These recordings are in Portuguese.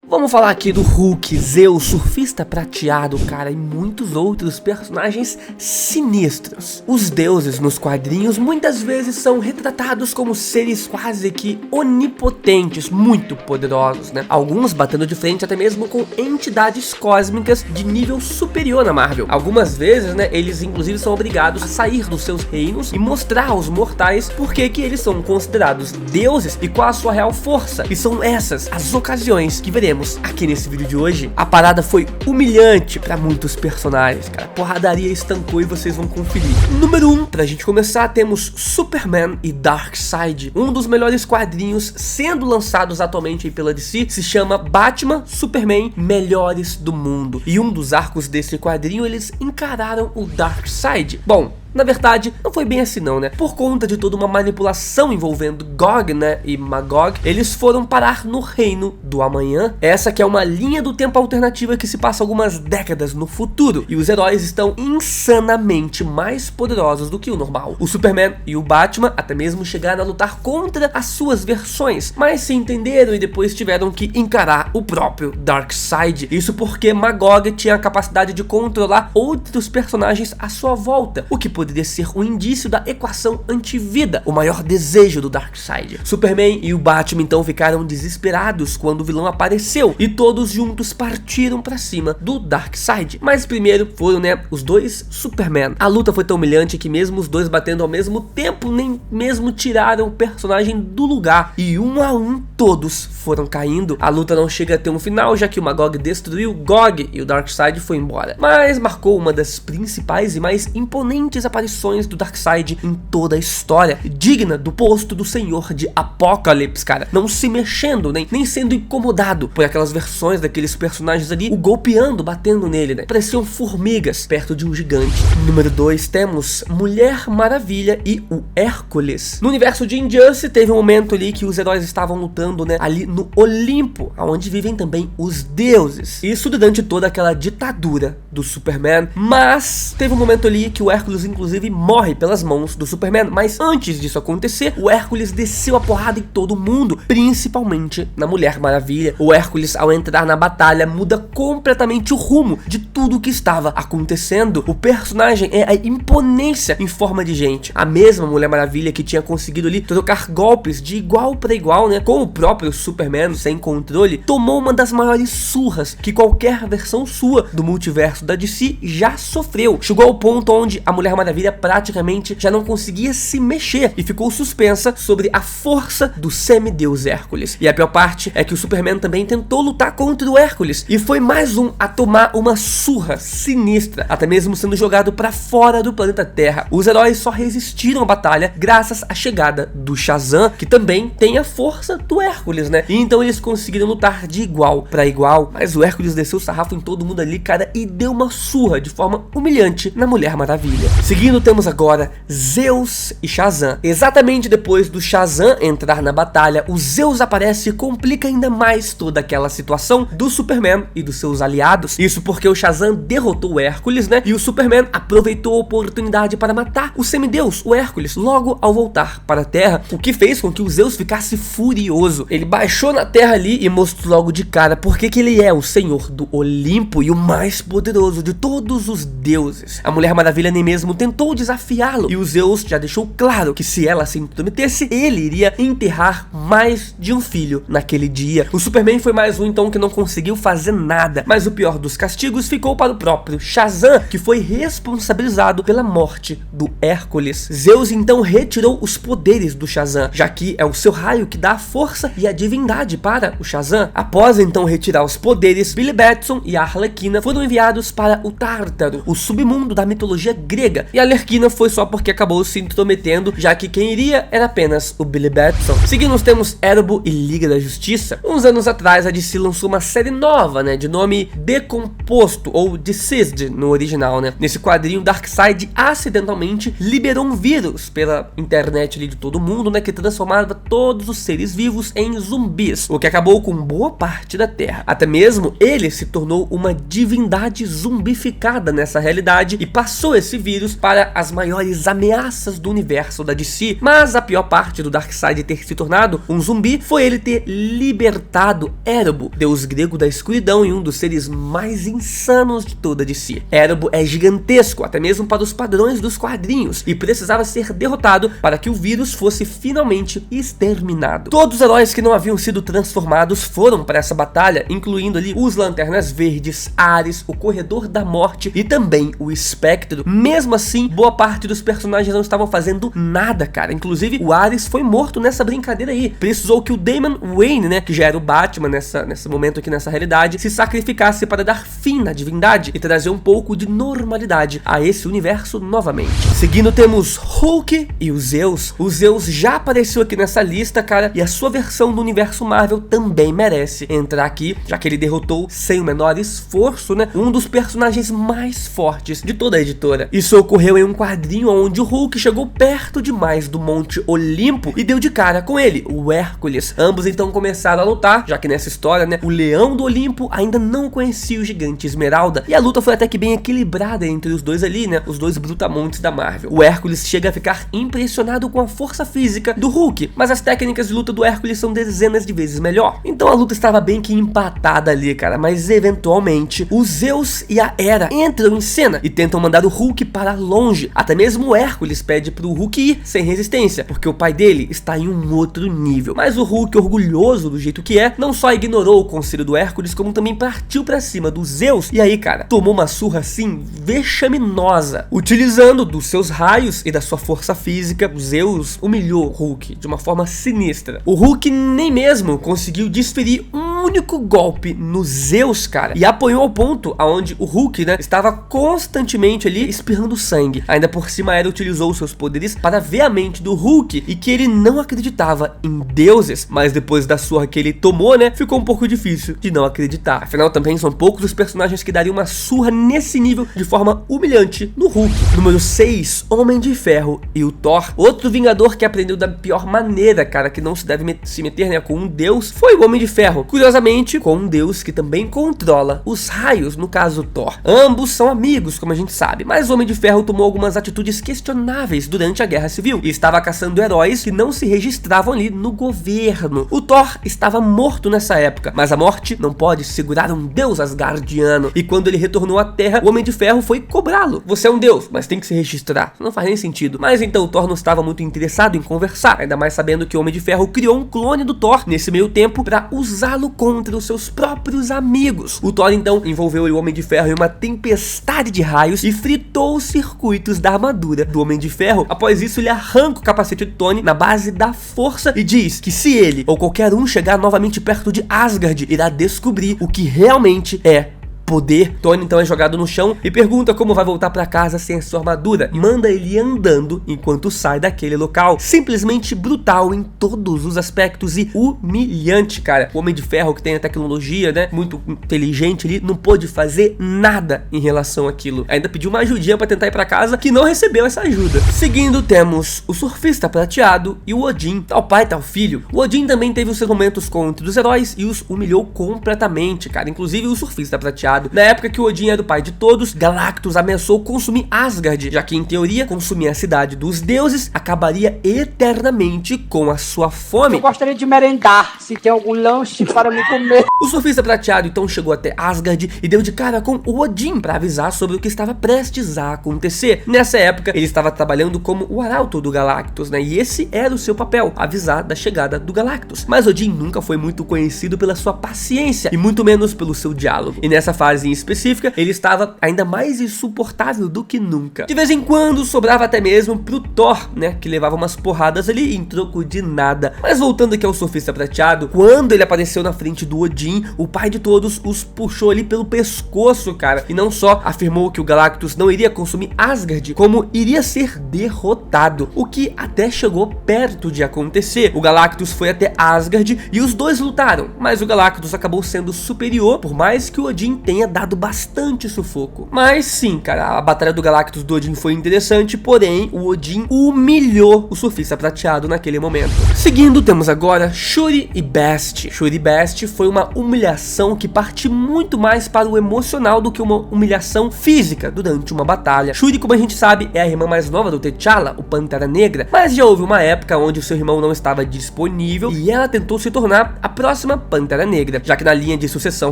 Vamos falar aqui do Hulk, Zeus, surfista prateado, cara, e muitos outros personagens sinistros. Os deuses nos quadrinhos muitas vezes são retratados como seres quase que onipotentes, muito poderosos, né? Alguns batendo de frente até mesmo com entidades cósmicas de nível superior na Marvel. Algumas vezes, né, eles inclusive são obrigados a sair dos seus reinos e mostrar aos mortais por que eles são considerados deuses e qual a sua real força. E são essas as ocasiões que veremos aqui nesse vídeo de hoje. A parada foi humilhante pra muitos personagens, cara. A porradaria estancou e vocês vão conferir. Número 1, pra gente começar, temos Superman e Darkseid. Um dos melhores quadrinhos sendo lançados atualmente aí pela DC se chama Batman, Superman, Melhores do Mundo. E um dos arcos desse quadrinho, eles encararam o Darkseid. Bom, na verdade, não foi bem assim não, né? Por conta de toda uma manipulação envolvendo Gog, né, e Magog, eles foram parar no Reino do Amanhã. Essa que é uma linha do tempo alternativa que se passa algumas décadas no futuro. E os heróis estão insanamente mais poderosos do que o normal. O Superman e o Batman até mesmo chegaram a lutar contra as suas versões, mas se entenderam e depois tiveram que encarar o próprio Darkseid. Isso porque Magog tinha a capacidade de controlar outros personagens à sua volta, o que poderia ser um indício da equação antivida, o maior desejo do Darkseid. Superman e o Batman então ficaram desesperados quando o vilão apareceu e todos juntos partiram pra cima do Darkseid. Mas primeiro foram, né, os dois Superman. A luta foi tão humilhante que mesmo os dois batendo ao mesmo tempo, nem mesmo tiraram o personagem do lugar. E um a um todos foram caindo. A luta não chega a ter um final, já que o Magog destruiu Gog e o Darkseid foi embora. Mas marcou uma das principais e mais imponentes aparições do Darkseid em toda a história, digna do posto do Senhor de Apocalipse, cara, não se mexendo, nem sendo incomodado por aquelas versões daqueles personagens ali, o golpeando, batendo nele, né, pareciam formigas perto de um gigante. Número 2, temos Mulher Maravilha e o Hércules. No universo de Injustice teve um momento ali que os heróis estavam lutando, né, ali no Olimpo, onde vivem também os deuses, isso durante toda aquela ditadura do Superman, mas teve um momento ali que o Hércules inclusive morre pelas mãos do Superman, mas antes disso acontecer, o Hércules desceu a porrada em todo mundo, principalmente na Mulher Maravilha. O Hércules, ao entrar na batalha, muda completamente o rumo de tudo o que estava acontecendo. O personagem é a imponência em forma de gente. A mesma Mulher Maravilha que tinha conseguido ali trocar golpes de igual para igual, né, com o próprio Superman sem controle, tomou uma das maiores surras que qualquer versão sua do multiverso da DC já sofreu. Chegou ao ponto onde a Mulher Maravilha praticamente já não conseguia se mexer e ficou suspensa sobre a força do semideus Hércules. E a pior parte é que o Superman também tentou lutar contra o Hércules e foi mais um a tomar uma surra sinistra, até mesmo sendo jogado para fora do planeta Terra. Os heróis só resistiram à batalha graças à chegada do Shazam, que também tem a força do Hércules, né? E então eles conseguiram lutar de igual para igual, mas o Hércules desceu o sarrafo em todo mundo ali, cara, e deu uma surra de forma humilhante na Mulher Maravilha. Seguindo, temos agora Zeus e Shazam. Exatamente depois do Shazam entrar na batalha, o Zeus aparece e complica ainda mais toda aquela situação do Superman e dos seus aliados. Isso porque o Shazam derrotou o Hércules, né? E o Superman aproveitou a oportunidade para matar o semideus, o Hércules, logo ao voltar para a Terra, o que fez com que o Zeus ficasse furioso. Ele baixou na Terra ali e mostrou logo de cara porque que ele é o Senhor do Olimpo e o mais poderoso de todos os deuses. A Mulher Maravilha nem mesmo tentou desafiá-lo, e o Zeus já deixou claro que se ela se intrometesse, ele iria enterrar mais de um filho naquele dia. O Superman foi mais um então que não conseguiu fazer nada, mas o pior dos castigos ficou para o próprio Shazam, que foi responsabilizado pela morte do Hércules. Zeus então retirou os poderes do Shazam, já que é o seu raio que dá a força e a divindade para o Shazam. Após então retirar os poderes, Billy Batson e a Arlequina foram enviados para o Tártaro, o submundo da mitologia grega, e a Arlequina foi só porque acabou se intrometendo, já que quem iria era apenas o Billy Batson. Seguindo, nós temos Erbo e Liga da Justiça. Uns anos atrás a DC lançou uma série nova, né, de nome Decomposto, ou Deceased no original, né. Nesse quadrinho, Darkseid acidentalmente liberou um vírus pela internet ali de todo mundo, né, que transformava todos os seres vivos em zumbis, o que acabou com boa parte da Terra. Até mesmo ele se tornou uma divindade zumbificada nessa realidade e passou esse vírus para as maiores ameaças do universo da DC. Mas a pior parte do Darkseid ter se tornado um zumbi foi ele ter libertado Érobo, deus grego da escuridão e um dos seres mais insanos de toda a DC. Érobo é gigantesco, até mesmo para os padrões dos quadrinhos, e precisava ser derrotado para que o vírus fosse finalmente exterminado. Todos os heróis que não haviam sido transformados foram para essa batalha, incluindo ali os Lanternas Verdes, Ares, o Corredor da Morte e também o Espectro. Mesmo assim, boa parte dos personagens não estavam fazendo nada, cara. Inclusive, o Ares foi morto nessa brincadeira aí. Precisou que o Damian Wayne, né, que já era o Batman nesse momento aqui nessa realidade, se sacrificasse para dar fim na divindade e trazer um pouco de normalidade a esse universo novamente. Seguindo, temos Hulk e o Zeus. O Zeus já apareceu aqui nessa lista, cara, e a sua versão do universo Marvel também merece entrar aqui, já que ele derrotou sem o menor esforço, né, um dos personagens mais fortes de toda a editora. Isso ocorreu em um quadrinho onde o Hulk chegou perto demais do Monte Olimpo e deu de cara com ele, o Hércules. Ambos então começaram a lutar, já que nessa história, né, o Leão do Olimpo ainda não conhecia o Gigante Esmeralda, e a luta foi até que bem equilibrada entre os dois ali, né, os dois brutamontes da Marvel. O Hércules chega a ficar impressionado com a força física do Hulk, mas as técnicas de luta do Hércules são dezenas de vezes melhor. Então a luta estava bem que empatada ali, cara, mas eventualmente o Zeus e a Hera entram em cena e tentam mandar o Hulk para longe. Até mesmo o Hércules pede pro Hulk ir sem resistência, porque o pai dele está em um outro nível. Mas o Hulk, orgulhoso do jeito que é, não só ignorou o conselho do Hércules, como também partiu pra cima do Zeus. E aí, cara, tomou uma surra assim vexaminosa. Utilizando dos seus raios e da sua força física, o Zeus humilhou o Hulk de uma forma sinistra. O Hulk nem mesmo conseguiu desferir um único golpe no Zeus, cara, e apanhou ao ponto aonde o Hulk, né, estava constantemente ali espirrando sangue. Ainda por cima, a Hera utilizou seus poderes para ver a mente do Hulk e que ele não acreditava em deuses, mas depois da surra que ele tomou, né, ficou um pouco difícil de não acreditar. Afinal, também são poucos os personagens que dariam uma surra nesse nível de forma humilhante no Hulk. Número 6, Homem de Ferro e o Thor. Outro vingador que aprendeu da pior maneira, cara, que não se deve se meter, né, com um deus, foi o Homem de Ferro. Curiosamente, com um deus que também controla os raios, no caso Thor. Ambos são amigos, como a gente sabe, mas o Homem de Ferro tomou algumas atitudes questionáveis durante a Guerra Civil e estava caçando heróis que não se registravam ali no governo. O Thor estava morto nessa época, mas a morte não pode segurar um deus asgardiano, e quando ele retornou à Terra, o Homem de Ferro foi cobrá-lo. Você é um deus, mas tem que se registrar. Não faz nem sentido. Mas então o Thor não estava muito interessado em conversar, ainda mais sabendo que o Homem de Ferro criou um clone do Thor nesse meio tempo para usá-lo contra os seus próprios amigos. O Thor então envolveu o Homem de Ferro em uma tempestade de raios e fritou os circuitos da armadura do Homem de Ferro. Após isso, ele arranca o capacete de Tony na base da força e diz que se ele ou qualquer um chegar novamente perto de Asgard, irá descobrir o que realmente é poder. Tony então é jogado no chão e pergunta como vai voltar pra casa sem a sua armadura, e manda ele andando enquanto sai daquele local. Simplesmente brutal em todos os aspectos e humilhante, cara. O Homem de Ferro, que tem a tecnologia, né, muito inteligente ali, não pôde fazer nada em relação àquilo. Ainda pediu uma ajudinha pra tentar ir pra casa, que não recebeu essa ajuda. Seguindo, temos o Surfista Prateado e o Odin. Tal pai, tal filho. O Odin também teve os seus momentos contra os heróis e os humilhou completamente, cara. Inclusive o Surfista Prateado. Na época que o Odin era o pai de todos, Galactus ameaçou consumir Asgard, já que em teoria, consumir a cidade dos deuses acabaria eternamente com a sua fome. Eu gostaria de merendar, se tem algum lanche para me comer. O Surfista Prateado então chegou até Asgard e deu de cara com o Odin para avisar sobre o que estava prestes a acontecer. Nessa época, ele estava trabalhando como o arauto do Galactus, né? E esse era o seu papel, avisar da chegada do Galactus. Mas Odin nunca foi muito conhecido pela sua paciência e muito menos pelo seu diálogo. E nessa fase em específica, ele estava ainda mais insuportável do que nunca. De vez em quando sobrava até mesmo pro Thor, né, que levava umas porradas ali em troco de nada. Mas voltando aqui ao Surfista Prateado, quando ele apareceu na frente do Odin, o pai de todos os puxou ali pelo pescoço, cara, e não só afirmou que o Galactus não iria consumir Asgard, como iria ser derrotado, o que até chegou perto de acontecer. O Galactus foi até Asgard e os dois lutaram, mas o Galactus acabou sendo superior, por mais que o Odin tenha dado bastante sufoco. Mas sim, cara, a batalha do Galactus do Odin foi interessante, porém o Odin humilhou o Surfista Prateado naquele momento. Seguindo, temos agora Shuri e Best. Shuri e Best foi uma humilhação que parte muito mais para o emocional do que uma humilhação física durante uma batalha. Shuri, como a gente sabe, é a irmã mais nova do T'Challa, o Pantera Negra, mas já houve uma época onde o seu irmão não estava disponível e ela tentou se tornar a próxima Pantera Negra, já que na linha de sucessão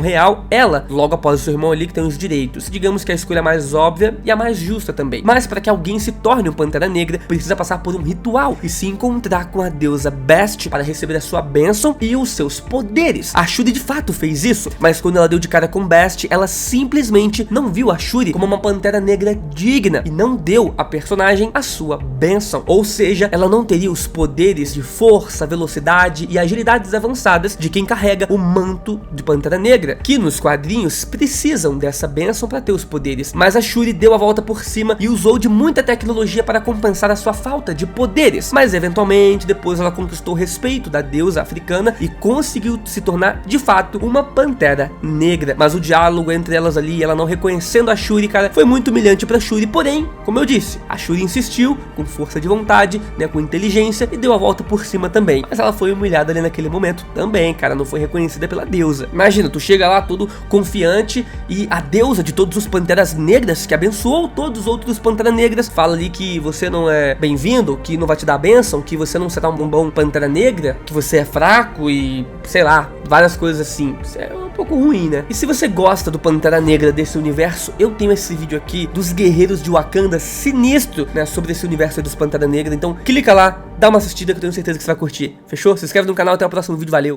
real, ela, logo após o seu irmão ali, que tem os direitos. Digamos que a escolha mais óbvia e a mais justa também. Mas para que alguém se torne um Pantera Negra, precisa passar por um ritual e se encontrar com a deusa Bast para receber a sua bênção e os seus poderes. A Shuri de fato fez isso, mas quando ela deu de cara com Bast, ela simplesmente não viu a Shuri como uma Pantera Negra digna e não deu à personagem a sua bênção. Ou seja, ela não teria os poderes de força, velocidade e agilidades avançadas de quem carrega o manto de Pantera Negra, que nos quadrinhos precisam dessa bênção para ter os poderes. Mas a Shuri deu a volta por cima e usou de muita tecnologia para compensar a sua falta de poderes. Mas eventualmente, depois ela conquistou o respeito da deusa africana e conseguiu se tornar de fato uma Pantera Negra. Mas o diálogo entre elas ali, ela não reconhecendo a Shuri, cara, foi muito humilhante pra Shuri. Porém, como eu disse, a Shuri insistiu com força de vontade, né, com inteligência, e deu a volta por cima também. Mas ela foi humilhada ali naquele momento também, cara, não foi reconhecida pela deusa. Imagina, tu chega lá todo confiante e a deusa de todos os Panteras Negras, que abençoou todos os outros Panteras Negras, fala ali que você não é bem-vindo, que não vai te dar a bênção, que você não será um bom Pantera Negra, que você é fraco e, sei lá, várias coisas assim. Isso é um pouco ruim, né? E se você gosta do Pantera Negra desse universo, eu tenho esse vídeo aqui dos guerreiros de Wakanda sinistro, né, sobre esse universo aí dos Pantera Negra. Então clica lá, dá uma assistida que eu tenho certeza que você vai curtir. Fechou? Se inscreve no canal, até o próximo vídeo, valeu!